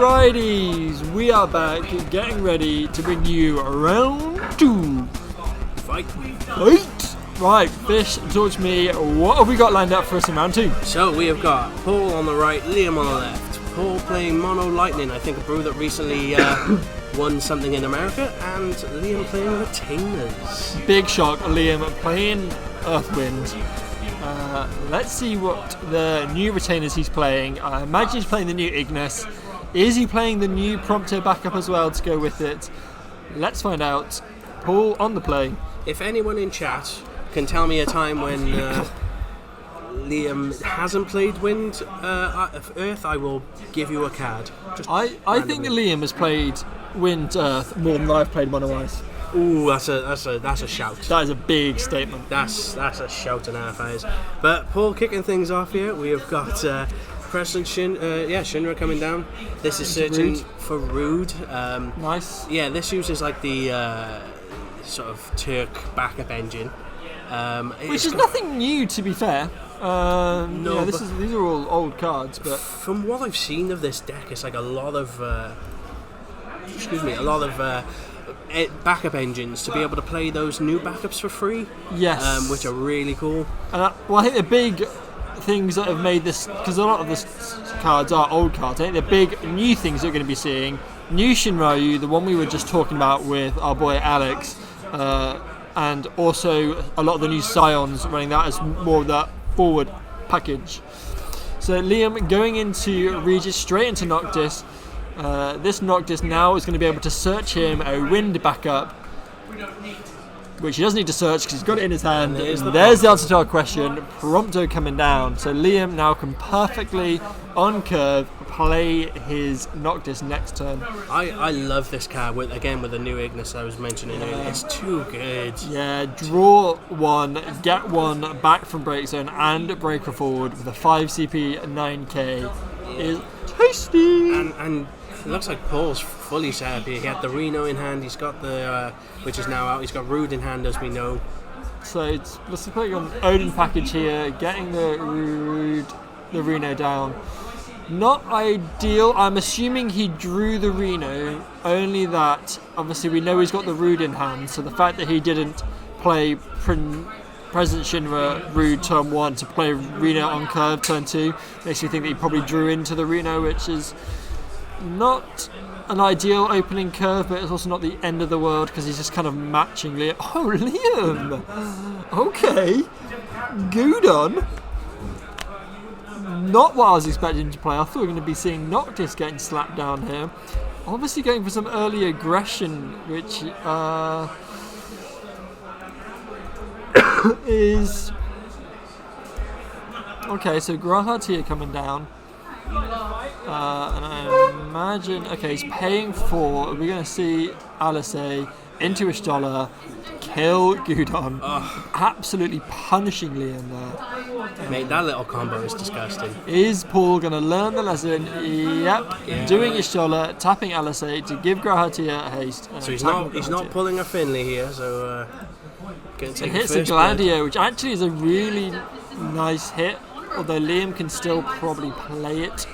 Alrighties, we are back getting ready to bring you round 2. Fight. Right, Fish, talk to me. What have we got lined up for us in round 2? So we have got Paul on the right, Liam on the left. Paul playing Mono Lightning, I think a brew that recently won something in America, and Liam playing Retainers. Big shock, Liam playing Earthwind. Let's see what the new Retainers he's playing. I imagine he's playing the new Ignis. Is he playing the new Prompto backup as well to go with it? Let's find out. Paul on the play. If anyone in chat can tell me a time when Liam hasn't played Earth, I will give you a card. I think that Liam has played Wind Earth more than I've played Mono Ice. Ooh, that's a shout. That is a big statement. That's a shout and a half, eyes. But Paul kicking things off here. We have got President Shinra coming down. This is searching for Rude. Nice. Yeah, this uses like the sort of Turk backup engine. Which is nothing new, to be fair. No, yeah, these are all old cards, but from what I've seen of this deck, it's like a lot of backup engines to be able to play those new backups for free. Yes, which are really cool. And I think the big things that have made this, because a lot of the cards are old cards, I think the big new things that we're going to be seeing, new Shinryu, the one we were just talking about with our boy Alex, and also a lot of the new Scions running that as more of that forward package. So Liam going into Regis straight into Noctis. This Noctis now is going to be able to search him a wind backup, which he doesn't need to search because he's got it in his hand. And there's the answer to our question. Prompto coming down. So Liam now can perfectly, on curve, play his Noctis next turn. I love this card, with the new Ignis I was mentioning earlier. It's too good. Yeah, draw one, get one back from Break Zone and Breaker Forward with a 5 CP 9k is tasty. And it looks like Paul's fully set up here. He had the Reno in hand, he's got the, which is now out, he's got Rude in hand as we know. So let's put on Odin package here, getting the Reno down. Not ideal. I'm assuming he drew the Reno, only that obviously we know he's got the Rude in hand, so the fact that he didn't play President Shinra Rude turn 1 to play Reno on curve turn 2 makes me think that he probably drew into the Reno, which is not an ideal opening curve, but it's also not the end of the world because he's just kind of matching Liam. Oh, Liam! Okay. Gudon. Not what I was expecting to play. I thought we were going to be seeing Noctis getting slapped down here. Obviously going for some early aggression, which is... Okay, so Grahatia coming down. And I imagine... Okay, he's paying 4. We're going to see Alice into Ishtola, kill Gudon, absolutely punishing Liam there. Mate, that little combo is disgusting. Is Paul going to learn the lesson? Yep. Yeah. Doing Ishtola, tapping Alice to give Grahatia a haste. So he's not pulling a Finley here, so it hits a Gladio, which actually is a really nice hit, although Liam can still probably play it.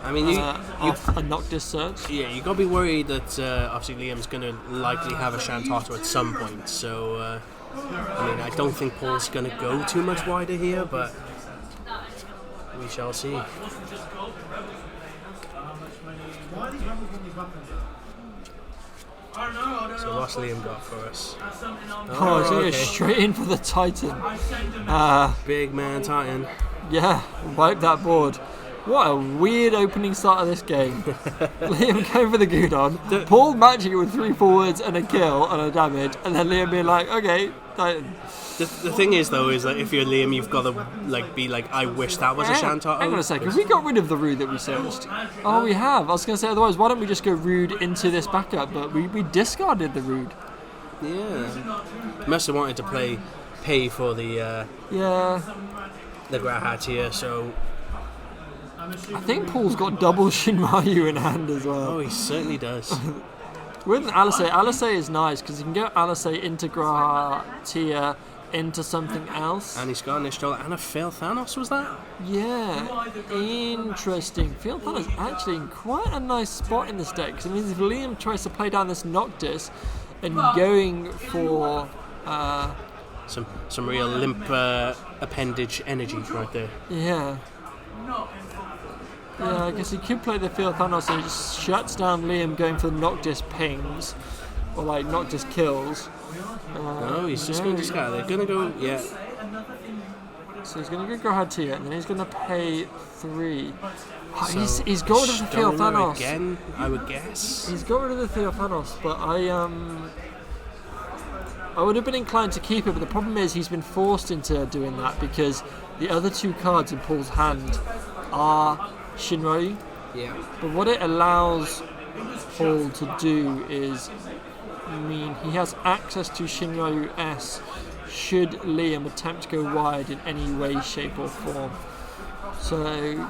I mean, off a Noctis search. Yeah, you got to be worried that obviously Liam's going to likely have a Shantata at some point. So, I mean, I don't think Paul's going to go too much wider here, but we shall see. So what's Liam got for us? Oh, he's going straight in for the Titan. Big man Titan. Yeah, wipe that board. What a weird opening start of this game. Liam going for the Gudon, Paul matching it with 3 forwards and a kill and a damage, and then Liam being like, okay, Titan. The thing is, though, is that if you're Liam, you've got to be like, I wish that was a Shantata. Hang on a second, we got rid of the Rude that we searched. Oh, we have. I was going to say, otherwise, why don't we just go Rude into this backup? But we discarded the Rude. Yeah. Must have wanted to pay for the Grahatia, so... I think Paul's got double Shinryu in hand as well. Oh, he certainly does. With Alice is nice because you can get Alice into Grahatia, into something else. And he's got an Ishtola and a Fail Thanos, was that? Yeah, interesting. Fail Thanos actually in quite a nice spot in this deck. Because I mean, if Liam tries to play down this Noctis and going for some real limp appendage energy right there. Yeah, I guess he could play the Fail Thanos and he just shuts down Liam going for the Noctis pings or like Noctis kills. No, he's just going to discard. They're going to go, yeah. So he's going to go ahead to it, and then he's going to pay 3. Oh, So he's got rid of the Theo Stoner Thanos. again, I would guess. He's got rid of the Theo Thanos, but I would have been inclined to keep it, but the problem is he's been forced into doing that because the other 2 cards in Paul's hand are Shinryu. Yeah. But what it allows Paul to do is, I mean, he has access to Shinryu S should Liam attempt to go wide in any way, shape or form. So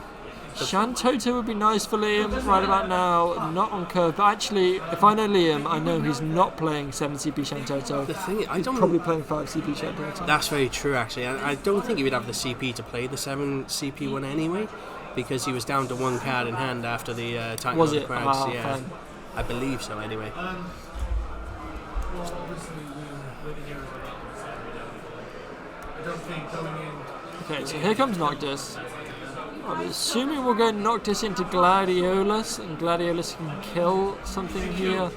Shantoto would be nice for Liam right about now, not on curve, but actually if I know Liam, I know he's not playing 7 CP Shantoto. The thing is, He's probably playing 5 CP Shantoto. That's very true, actually. I don't think he would have the CP to play the 7 CP one anyway, because he was down to 1 card in hand after the Titan Was of the it? Crags. Ah, Yeah, fine. I believe so. Anyway, Okay, so here comes Noctis. I'm assuming we'll go Noctis into Gladiolus, and Gladiolus can kill something here.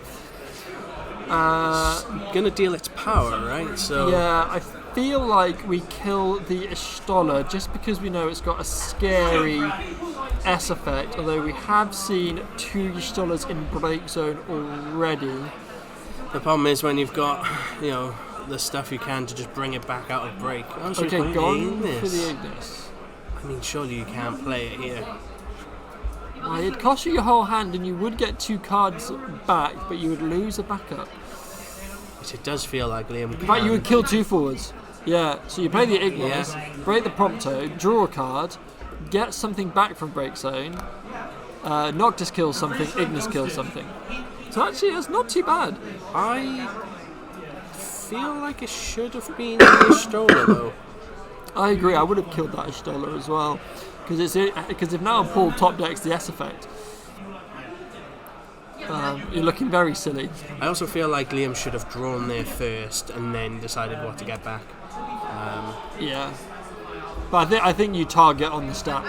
gonna deal its power, right? So Yeah, I feel like we kill the Ishtola just because we know it's got a scary S effect, although we have seen 2 Ishtolas in Break Zone already. the problem is when you've got, the stuff you can to just bring it back out of break. Oh, so Okay, you're gone playing for the Ignis. Ignis. I mean, surely you can't play it here. Well, it'd cost you your whole hand and you would get 2 cards back, but you would lose a backup. Which it does feel like Liam. In fact, you would kill 2 forwards. Yeah, so you play the Ignis, break the Prompto, draw a card, get something back from Break Zone, Noctis kills something, Ignis kills something. So actually, it's not too bad. I feel like it should have been the Ishtola, though. I agree, I would have killed that Ishtola as well. Because if now Paul top decks the S effect, you're looking very silly. I also feel like Liam should have drawn there first and then decided what to get back. Yeah. But I think you target on the stack.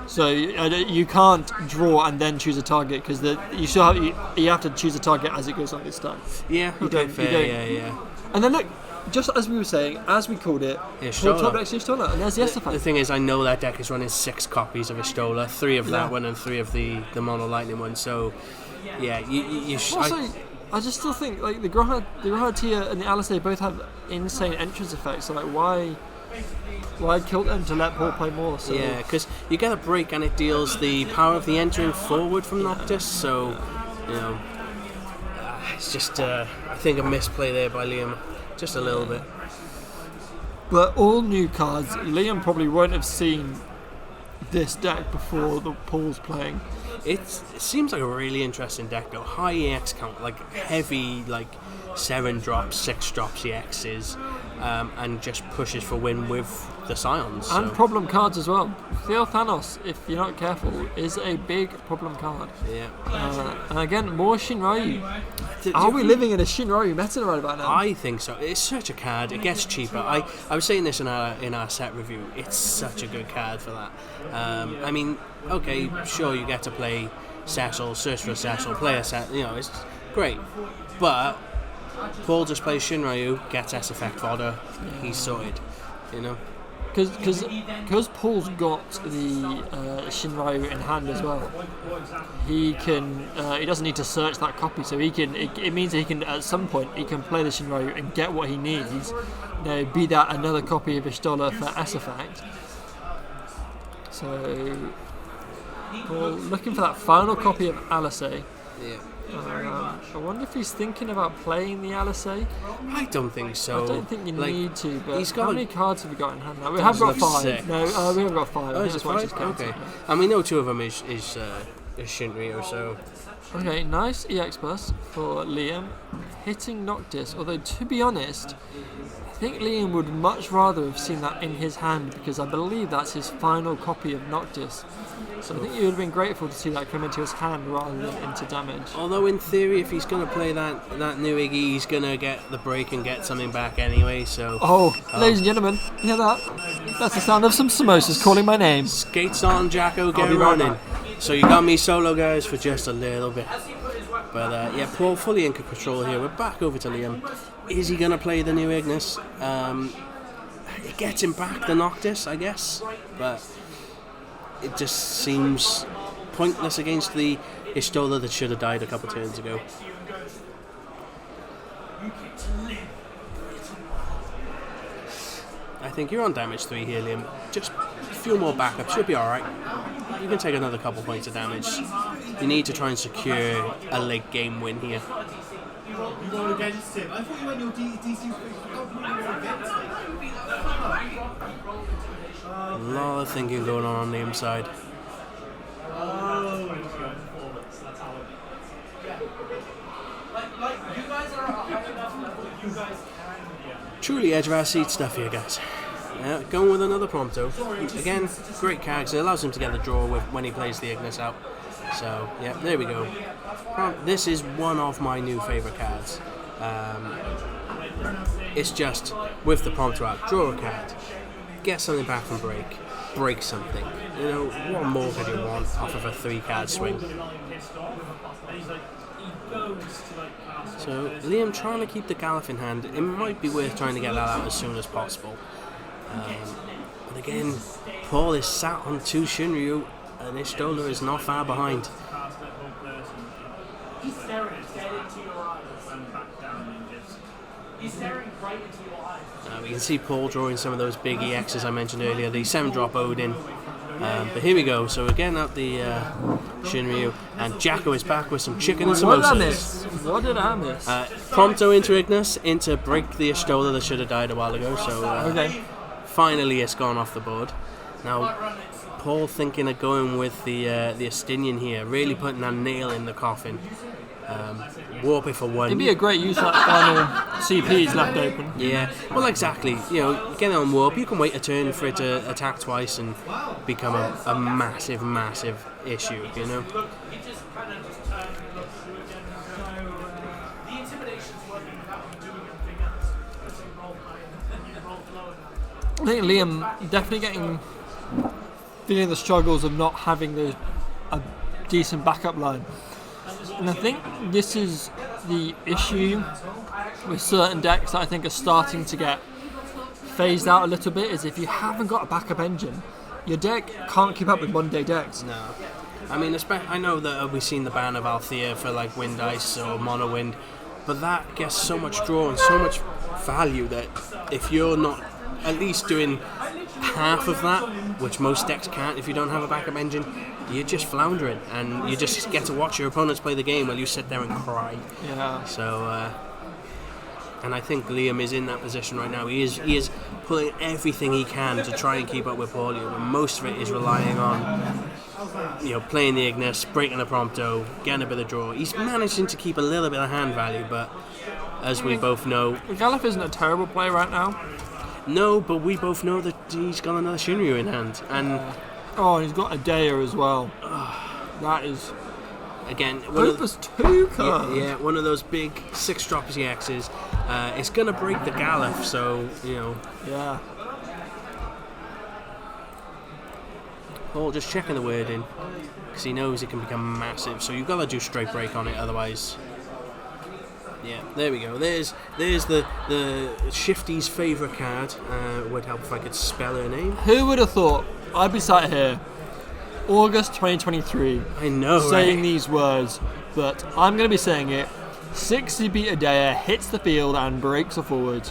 So you can't draw and then choose a target because you have to choose a target as it goes on the stack. Yeah, You okay, don't- you fair, don't- yeah. And then look, just as we were saying, as we called it, Paul top decks Ishtola, and there's the S The effect. thing is, I know that deck is running 6 copies of Ishtola, 3 of that Yeah. one and 3 of the Mono Lightning one. So, yeah, Also, I just still think like the Grahatia and the Alisei both have insane entrance effects. So like, why kill them to let Paul play more? So yeah, because you get a break and it deals the power of the entering forward from Noctis. So, it's just I think a misplay there by Liam, just a little bit. But all new cards, Liam probably won't have seen this deck before the Paul's playing. It seems like a really interesting deck though. High EX count, like heavy, like 7 drops, 6 drops EXs, and just pushes for win with the Scions. And so. problem cards as well. Theo Thanos, if you're not careful, is a big problem card. Yeah. And again, more Shinryu. Are we living in a Shinryu meta right about now? I think so. It's such a card. It gets cheaper. I was saying this in our set review. It's such a good card for that. I mean, okay, sure you get to play Cecil, search for a Cecil, play a set. It's great. But Paul just plays Shinryu, gets S effect fodder. He's sorted. Because Paul's got the Shinryu in hand as well. He can. He doesn't need to search that copy, so he can. It means that he can at some point he can play the Shinryu and get what he needs. Be that another copy of Ishtola for S effect. So, Paul looking for that final copy of Alisei. Yeah. I wonder if he's thinking about playing the Alisei. I don't think so. I don't think you need to, but he's got how many cards have we got in hand now? We have got 5. 6. No, we haven't got 5. Oh, I is think it that's why 5? she's counting. Okay. And we know 2 of them is Shinryu, so Okay, nice EX Plus for Liam, hitting Noctis, although to be honest, I think Liam would much rather have seen that in his hand because I believe that's his final copy of Noctis. So I think he would have been grateful to see that come into his hand rather than into damage. Although in theory, if he's going to play that new Iggy, he's going to get the break and get something back anyway, so... Oh, ladies and gentlemen, you hear that? That's the sound of some samosas calling my name. Skates on, Jacko, get running. So you got me solo, guys, for just a little bit. But yeah, Paul fully in control here. We're back over to Liam. Is he going to play the new Ignis? It gets him back the Noctis, I guess. But it just seems pointless against the Ishtola that should have died a couple turns ago. I think you're on damage 3 here, Liam. Just a few more backups, you'll be alright. You can take another couple points of damage. You need to try and secure a late game win here. A lot of thinking going on Liam's side. Truly edge of our seat stuff here, guys. Going with another Prompto. Again, great card, so it allows him to get the draw when he plays the Ignis out. So, yeah, there we go. This is one of my new favourite cards. It's just, with the Prompto out, draw a card, get something back from break something. You know, what more could you want off of a 3-card swing? So, Liam trying to keep the Galif in hand. It might be worth trying to get that out as soon as possible. But again, Paul is sat on 2 Shinryu, and Ishtola is not far behind. He's staring dead into your eyes and back down ninjas. He's staring right into your eyes. We can see Paul drawing some of those big EXs I mentioned earlier, the 7-drop Odin. But here we go, so again out the Shinryu, and Jacko is back with some chicken and samosas. What did I miss? Prompto into Ignis, into break the Ishtola that should have died a while ago, so Okay. finally it's gone off the board. Now, Paul thinking of going with the Estinian here, really putting that nail in the coffin. Warp it for 1. It'd be a great use of that final CP's left open. Yeah, well, exactly. You know, get it on warp. You can wait a turn for it to attack twice and become a massive, massive issue. You know. I think Liam definitely feeling the struggles of not having a decent backup line. And I think this is the issue with certain decks that I think are starting to get phased out a little bit, is if you haven't got a backup engine, your deck can't keep up with modern day decks. No. I mean, I know that we've seen the ban of Althea for like Wind Ice or Mono Wind, but that gets so much draw and so much value that if you're not at least doing half of that, which most decks can't if you don't have a backup engine, you're just floundering and you just get to watch your opponents play the game while you sit there and cry. Yeah. So, and I think Liam is in that position right now. He is pulling everything he can to try and keep up with Paulio, but most of it is relying on, you know, playing the Ignis, breaking the Prompto, getting a bit of draw. He's managing to keep a little bit of hand value, but as we both know, Galif isn't a terrible play right now. No, but we both know that he's got another Shinryu in hand, and oh, and he's got Edea as well. That is again Opus 2 card. Yeah, one of those big 6-drop EXs. It's gonna break the Galif, so you know. Yeah. Paul just checking the word in because he knows it can become massive. So you've got to do straight break on it, otherwise. Yeah, there we go. There's the Shifty's favourite card. Would help if I could spell her name. Who would have thought I'd be sat here, August 2023, I know, saying right? these words, but I'm going to be saying it. 60-beat Edea hits the field and breaks a forward.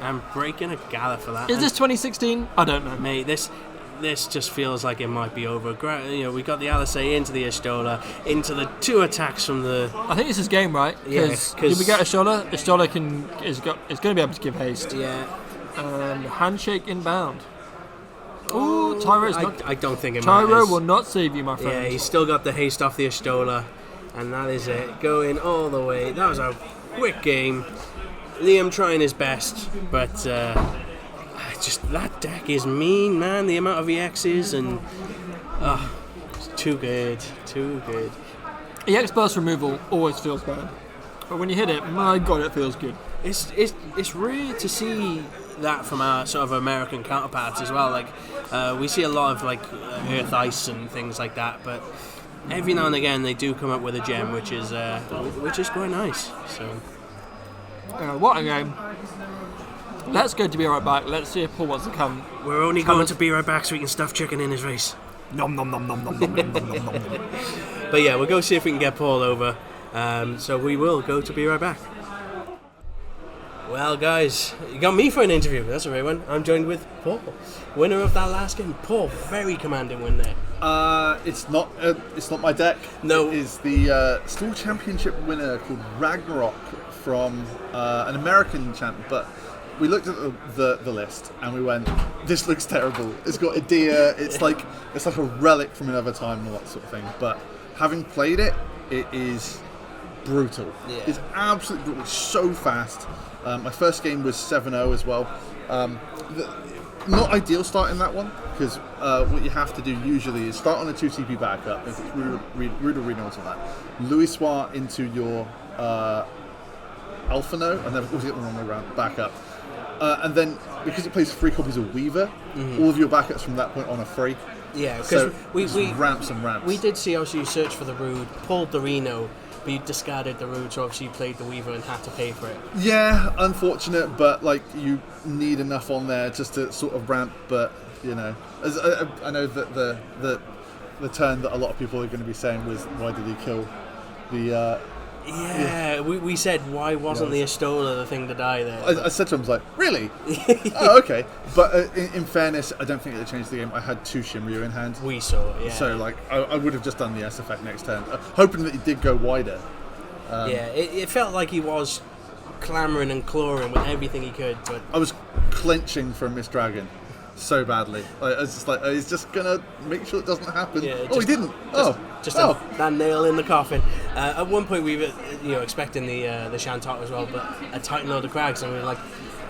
I'm breaking a Galif for that. Is this 2016? I don't know. Mate, this just feels like it might be over. You know, we got the Alisei into the Ishtola, into the 2 attacks from the. I think this is game, right? Because if we get Ishtola, Ishtola is going to be able to give haste. Yeah. And handshake inbound. Ooh, Tyro's not. I don't think it Tyro matters. will not save you, my friend. Yeah, he's still got the haste off the Ishtola. And that is it, going all the way. That was a quick game. Liam trying his best, but just that deck is mean, man. The amount of EXs and it's too good. EX burst removal always feels bad, but when you hit it, my god, it feels good. It's rare to see that from our sort of American counterparts as well. Like we see a lot of like Earth Ice and things like that, but every now and again they do come up with a gem, which is quite nice. So What a game! Let's go to Be Right Back. Let's see if Paul wants to come. we're only going to be right back so we can stuff chicken in his face. Nom nom nom nom nom nom nom nom nom nom. But yeah, we'll go see if we can get Paul over. So we will go to Be Right Back. Well, guys, you got me for an interview. That's a right one. I'm joined with Paul, winner of that last game. Paul, very commanding win there. It's not my deck. No. It is the Stall Championship winner called Ragnarok from an American champ. But we looked at the list and we went, this looks terrible. It's got Edea. It's like a relic from another time and all that sort of thing. But having played it, it is brutal. Yeah. It's absolutely brutal. It's so fast. My first game was 7-0 as well. Not ideal start in that one, because what you have to do usually is start on a 2 TP backup, if it's Rude Arena or something like that. Louis Soir into your Alphano, and then always get the wrong way around, backup. And then, because it plays 3 copies of Weaver, all of your backups from that point on are free. Yeah, because So we ramps and ramps. we did see obviously you searched for the Rude, pulled the Reno, but you discarded the Rude, so obviously you played the Weaver and had to pay for it. Yeah, unfortunate, but like you need enough on there just to sort of ramp. But you know, as I know that the turn that a lot of people are going to be saying was, why did he kill the? We said, why wasn't the Estola the thing to die there? I said to him, I was like, really? Oh, okay. But in fairness, I don't think it changed the game. I had 2 Cymru in hand. We saw it, yeah. So like, I would have just done the S effect next turn, hoping that he did go wider. It felt like he was clamouring and clawing with everything he could, but I was clenching for a Miss Dragon so badly. I was just like, he's just gonna make sure it doesn't happen. Yeah, he didn't. That nail in the coffin. At one point we were expecting the Shantok as well, but a Titan load of Crags, and we were like,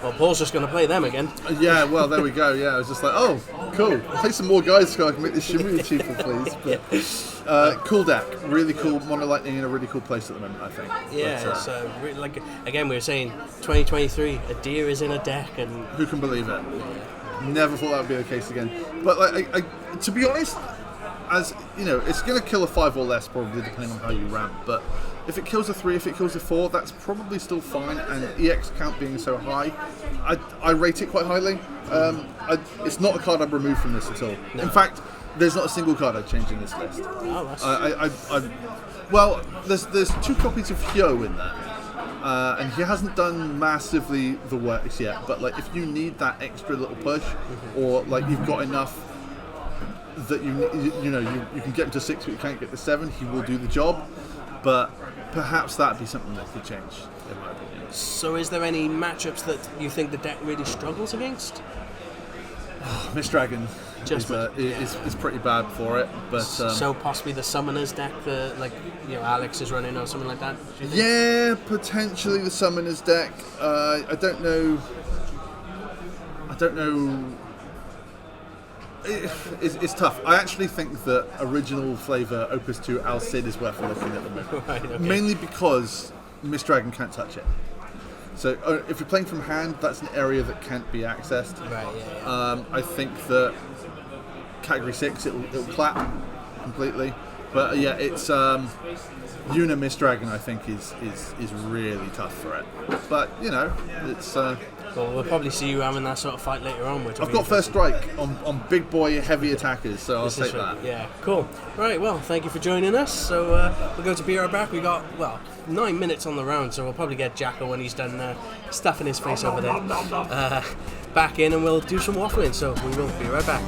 well, Paul's just going to play them again. Yeah, well, there we go. Yeah, I was just like, oh, cool. Play some more guys so I can make this Cymru cheaper, please. But cool deck, really cool. Mono Lightning in a really cool place at the moment, I think. Yeah, but, so like again, we were saying 2023, Edea is in a deck, and who can believe it? Never thought that would be the case again. But like, I to be honest, as you know, it's going to kill a 5 or less probably, depending on how you ramp. But if it kills a 3, if it kills a 4, that's probably still fine. And EX count being so high, I rate it quite highly. It's not a card I'd remove from this at all. No. In fact, there's not a single card I'd change in this list. Oh, well, there's 2 copies of Hyo in there. And he hasn't done massively the works yet, but like if you need that extra little push, or like you've got enough that you can get him to 6 but you can't get to 7, he will do the job. But perhaps that'd be something that could change, in my opinion. So is there any matchups that you think the deck really struggles against? Miss Dragon is pretty bad for it, but so possibly the Summoners deck that Alex is running or something like that. Yeah, potentially the Summoners deck. I don't know. It's tough. I actually think that original flavour Opus 2 Al Cid is worth looking at the moment. Right, okay. Mainly because Miss Dragon can't touch it. So if you're playing from hand, that's an area that can't be accessed. Right, yeah. I think that Category 6 it'll clap completely. But yeah, it's Una Miss Dragon I think is really tough for it. But you know, it's well, we'll probably see you having that sort of fight later on. I've got first strike on big boy heavy attackers, so I'll take that. Yeah, cool. Right, well, thank you for joining us. So we'll go to Be Right Back. We got 9 minutes on the round, so we'll probably get Jacko when he's done stuffing his face over there back in, and we'll do some waffling. So we will be right back.